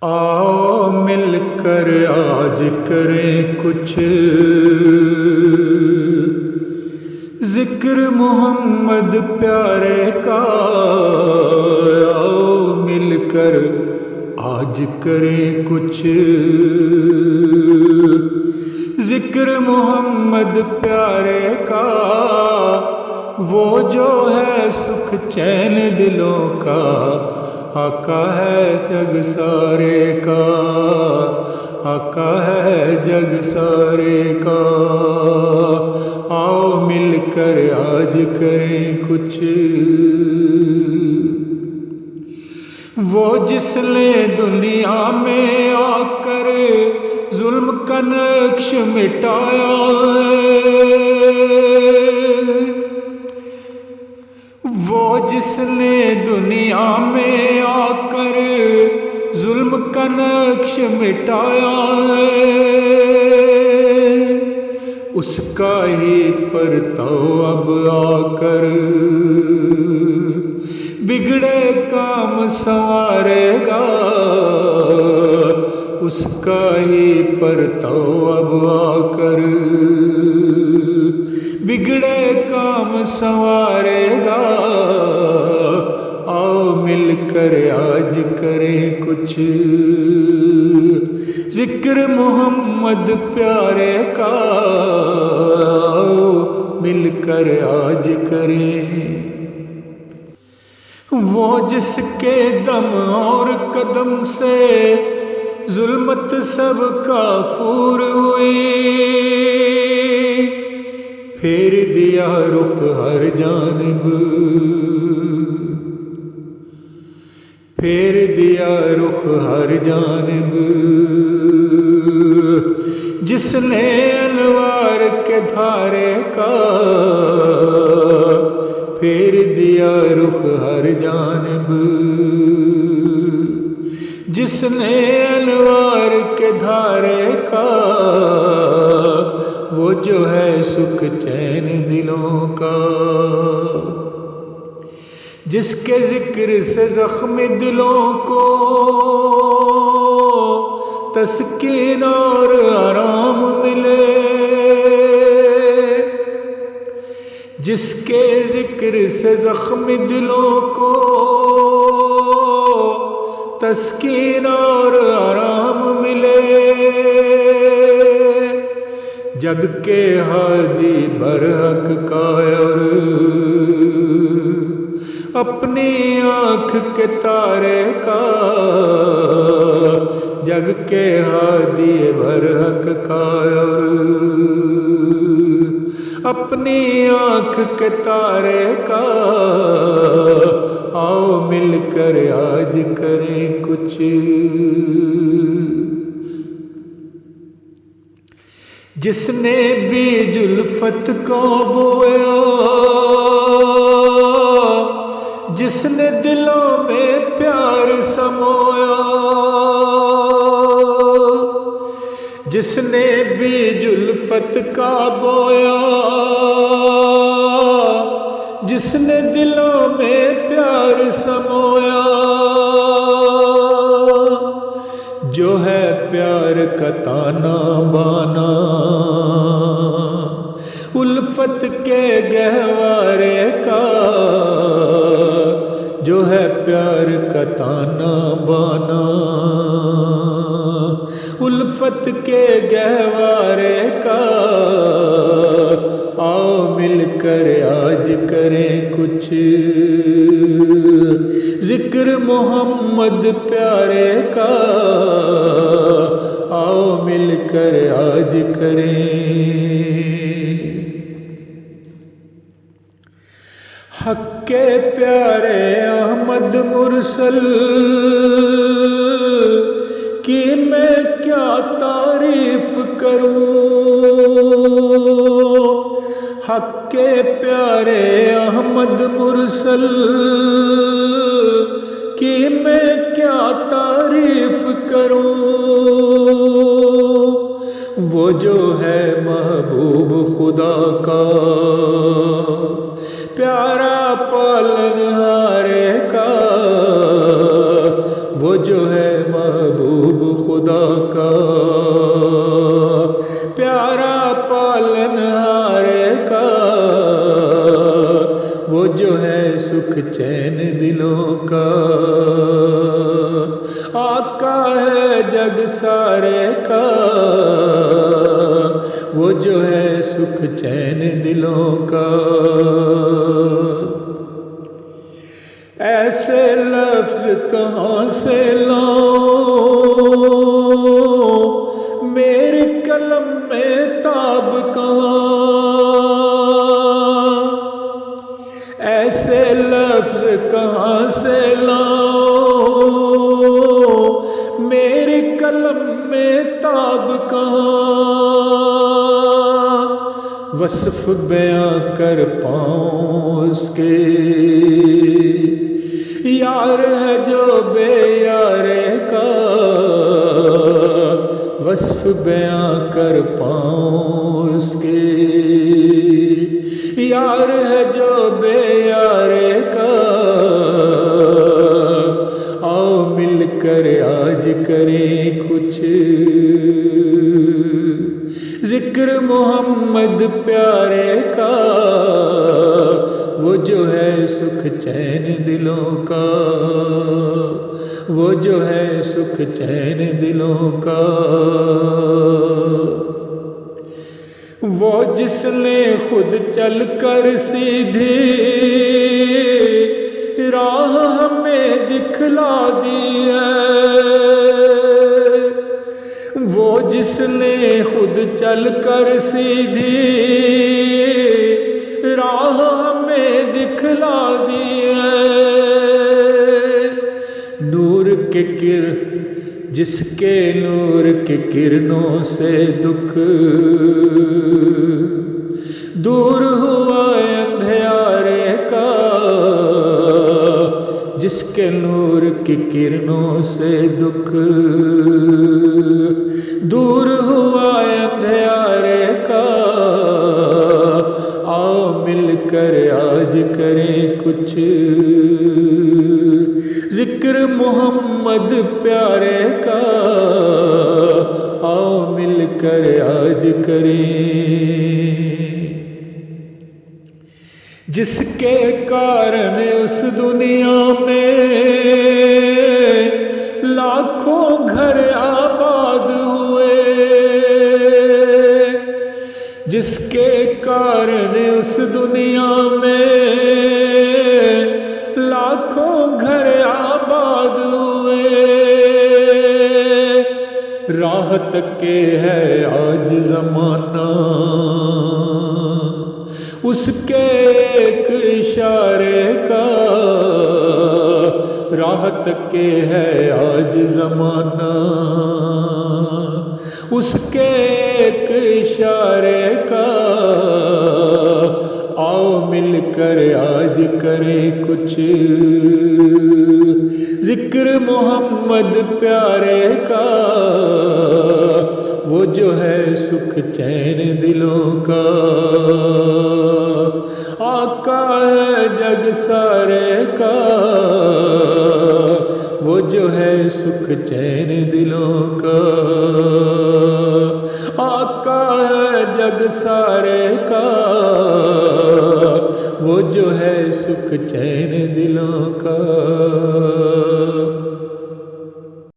آؤ مل کر آج کریں کچھ ذکر محمد پیارے کا، آؤ مل کر آج کریں کچھ ذکر محمد پیارے کا، وہ جو ہے سکھ چین دلوں کا، آقا ہے جگ سارے کا، آقا ہے جگ سارے کا، آؤ مل کر آج کریں کچھ۔ وہ جس نے دنیا میں آ کر ظلم کا نقش مٹایا ہے، وہ جس نے دنیا میں آ کر ظلم کا نقش مٹایا ہے، اس کا ہی پرتو اب آ کر بگڑے کام سنوارے گا، اس کا ہی پرتو اب آ کر بگڑے کام سنوارے گا، آؤ مل کر آج کریں کچھ ذکر محمد پیارے کا، آؤ مل کر آج کریں۔ وہ جس کے دم اور قدم سے ظلمت سب کافور ہوئی، پھیر دیا رخ ہر جانب، پھیر دیا رخ ہر جانب، جس نے انوار کے دھارے کا پھیر دیا رخ ہر جانب، جس نے انوار کے دھارے کا، وہ جو ہے سکھ چین دلوں کا، جس کے ذکر سے زخم دلوں کو تسکین اور آرام ملے، جس کے ذکر سے زخم دلوں کو تسکین اور آرام ملے، جگ کے ہادی برحق کا اور اپنی آنکھ کے تارے کا، جگ کے ہادی برحق کا اور اپنی آنکھ کے تارے کا، آؤ مل کر آج کریں کچھ جس نے بیج الفت کو بویا، جس نے دلوں میں پیار سمویا، جس نے بیج الفت کا بویا، جس نے دلوں میں پیار سمویا، جو ہے پیار کا تانا بانا الفت کے گہوارے کا، جو ہے پیار کا تانا بانا الفت کے گہوارے کا، آؤ مل کر آج کریں کچھ ذکر محمد پیارے کا، آؤ مل کر آج کریں۔ حق کے پیارے احمد مرسل کی میں کیا تعریف کروں، حق کے پیارے احمد مرسل کی میں کیا تعریف کروں، وہ جو ہے محبوب خدا کا پیارا پالنہار کا، وہ جو ہے محبوب محبوب خدا کا، پیارا پالنہار کا، وہ جو ہے سکھ چین دلوں کا، آقا ہے جگ سارے کا، وہ جو ہے سکھ چین دلوں کا۔ ایسے لفظ کہاں سے لاؤں، میرے قلم میں تاب کہاں، ایسے لفظ کہاں سے لاؤں، میرے قلم میں تاب کہاں، وصف بیاں کر پاؤں اس کے، یار ہے جو بے یار کا، وصف بیاں کر پاؤں اس کے، یار ہے جو بے یار کا، آؤ مل کر آج کریں کچھ ذکر محمد پیارے کا، وہ جو ہے سکھ چین دلوں کا، وہ جو ہے سکھ چین دلوں کا، وہ جس نے خود چل کر سیدھی راہ ہمیں دکھلا دی ہے، وہ جس نے خود چل کر سیدھی راہ ہمیں دکھلا دی ہے، نور کے جس کے نور کے کرنوں سے دکھ دور ہوا اندھیارے کا، جس کے نور کی کرنوں سے دکھ دور ہوا اندھیارے کا، آؤ مل کر آج کریں کچھ ذکر محمد پیارے کا، آؤ مل کر آج کریں، جس کے کارن اس دنیا میں لاکھوں گھر آباد ہوئے، جس کے کارن اس دنیا میں لاکھوں گھر آباد ہوئے، راہ تکے ہے آج زمانہ اس کے ایک اشارے کا، راہ تکے ہے آج زمانہ اس کے ایک اشارے کا، آؤ مل کر آج کریں کچھ ذکر محمد پیارے کا، وہ جو ہے سکھ چین دلوں کا، آقا ہے جگ سارے کا، وہ جو ہے سکھ چین دلوں کا، آقا ہے جگ سارے کا، وہ جو ہے سکھ چین دلوں